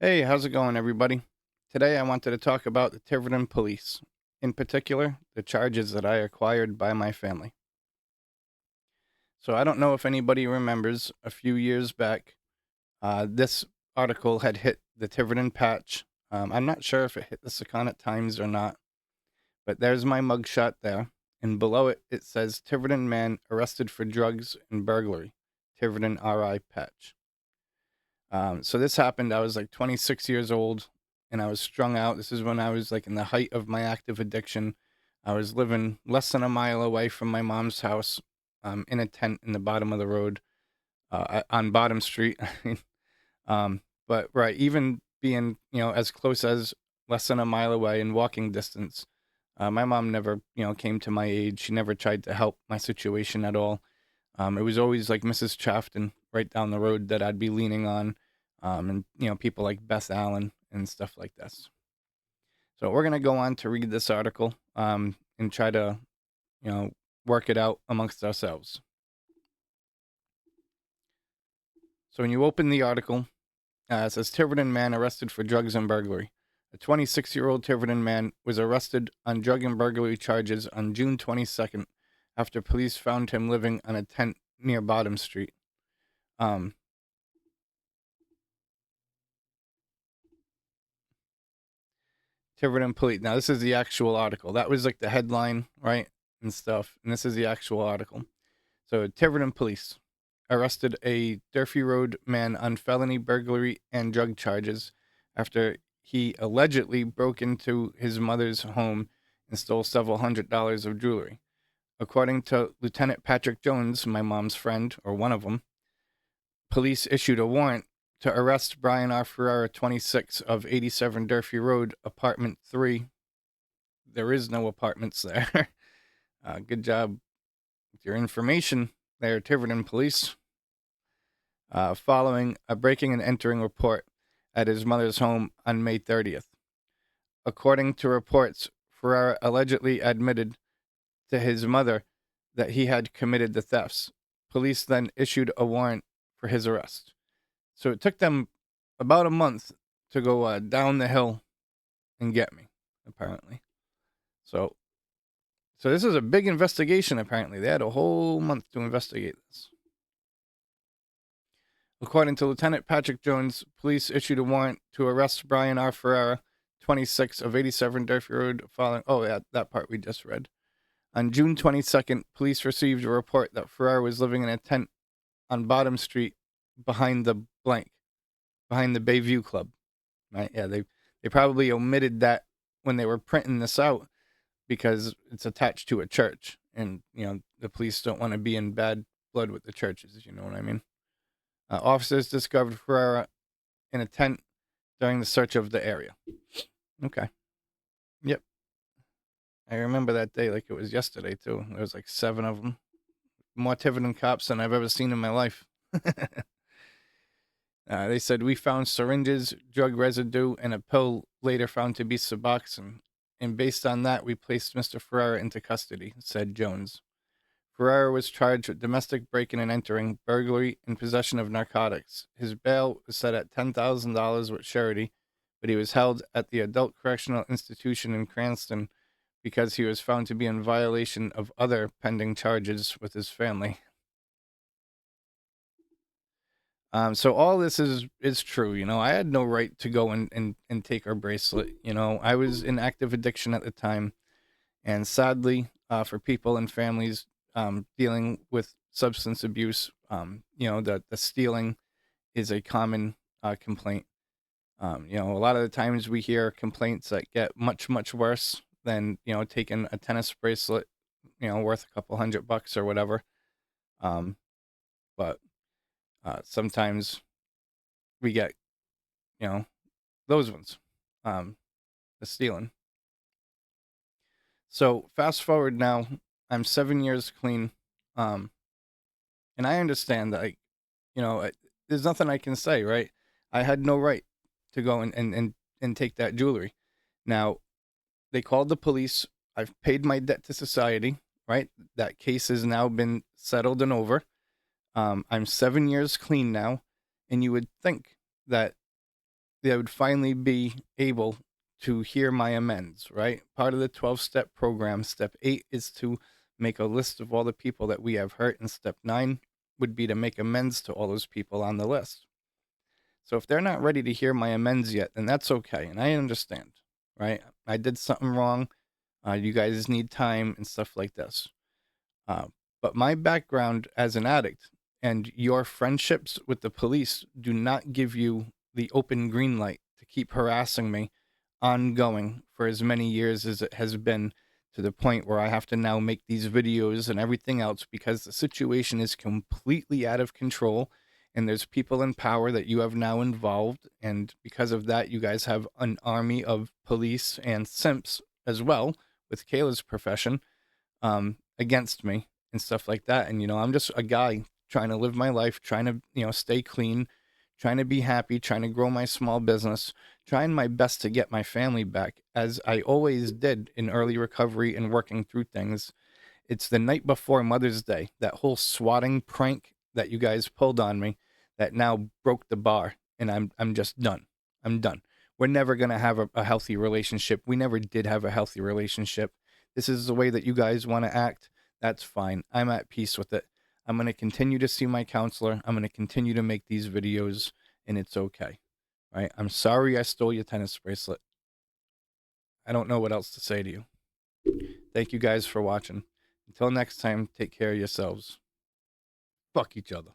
Hey, how's it going, everybody? Today I wanted to talk about the Tiverton Police, in particular, the charges that I acquired by my family. So I don't know if anybody remembers a few years back, this article had hit the Tiverton Patch. I'm not sure if it hit the Secana Times or not, but there's my mugshot there. And below it, it says Tiverton man arrested for drugs and burglary, Tiverton RI Patch. So this happened. I was like 26 years old and I was strung out. This is when I was like in the height of my active addiction. I was living less than a mile away from my mom's house, in a tent in the bottom of the road, on Bottom Street. But right, even being, as close as less than a mile away in walking distance, my mom never, came to my aid. She never tried to help my situation at all. It was always like Mrs. Chafton right down the road that I'd be leaning on, and people like Beth Allen and stuff like this. So we're gonna go on to read this article, and try to you know work it out amongst ourselves. So when you open the article, it says Tiverton man arrested for drugs and burglary. A 26-year-old Tiverton man was arrested on drug and burglary charges on June 22nd after police found him living on a tent near Bottom Street. Um, Tiverton Police. Now, this is the actual article. That was like the headline, right? And stuff. And this is the actual article. So, Tiverton Police arrested a Durfee Road man on felony burglary and drug charges after he allegedly broke into his mother's home and stole several $100s of jewelry. According to Lieutenant Patrick Jones, my mom's friend, or one of them, police issued a warrant to arrest Brian R. Ferrara, 26, of 87 Durfee Road, apartment 3. There is no apartments there. Good job with your information there, Tiverton Police. Following a breaking and entering report at his mother's home on May 30th. According to reports, Ferrara allegedly admitted to his mother that he had committed the thefts. Police then issued a warrant for his arrest. So it took them about a month to go down the hill and get me, apparently. So, so this is a big investigation. Apparently, they had a whole month to investigate this. According to Lieutenant Patrick Jones, police issued a warrant to arrest Brian R. Ferrara, 26, of 87 Durfee Road, following. Oh, yeah, that part we just read. On June 22nd, police received a report that Ferrara was living in a tent on Bottom Street behind the behind the Bayview Club. Right? Yeah, they probably omitted that when they were printing this out because it's attached to a church, and the police don't want to be in bad blood with the churches. You know what I mean? Officers discovered Ferrara in a tent during the search of the area. Okay. Yep. I remember that day like it was yesterday, too. There was like 7 of them. More Tiverton cops than I've ever seen in my life. They said we found syringes, drug residue, and a pill later found to be Suboxone. And based on that, we placed Mr. Ferrara into custody, said Jones. Ferrara was charged with domestic breaking and entering, burglary, and possession of narcotics. His bail was set at $10,000 with surety, but he was held at the Adult Correctional Institution in Cranston because he was found to be in violation of other pending charges with his family. So all this is true. I had no right to go and take her bracelet. I was in active addiction at the time, and sadly, for people and families dealing with substance abuse, the stealing is a common complaint. A lot of the times we hear complaints that get much worse than taking a tennis bracelet, worth a couple $100 or whatever. Um, but sometimes we get you know those ones, um, the stealing. So fast forward now, I'm 7 years clean, um, and I understand that there's nothing I can say, right? I had no right to go and take that jewelry. Now they called the police. I've paid my debt to society, right? That case has now been settled and over. I'm 7 years clean now, and you would think that they would finally be able to hear my amends, right? Part of the 12-step program, step 8 is to make a list of all the people that we have hurt, and step 9 would be to make amends to all those people on the list. So if they're not ready to hear my amends yet, then that's okay, and I understand, right? I did something wrong. You guys need time and stuff like this. Uh, but my background as an addict and your friendships with the police do not give you the open green light to keep harassing me ongoing for as many years as it has been, to the point where I have to now make these videos and everything else because the situation is completely out of control and there's people in power that you have now involved. And because of that, you guys have an army of police and simps as well with Kayla's profession against me and stuff like that. And, I'm just a guy trying to live my life, trying to, stay clean, trying to be happy, trying to grow my small business, trying my best to get my family back, as I always did in early recovery and working through things. It's the night before Mother's Day, that whole swatting prank that you guys pulled on me that now broke the bar, and I'm just done. I'm done. We're never going to have a healthy relationship. We never did have a healthy relationship. This is the way that you guys want to act. That's fine. I'm at peace with it. I'm going to continue to see my counselor. I'm going to continue to make these videos, and it's okay. Right? I'm sorry I stole your tennis bracelet. I don't know what else to say to you. Thank you guys for watching. Until next time, take care of yourselves. Fuck each other.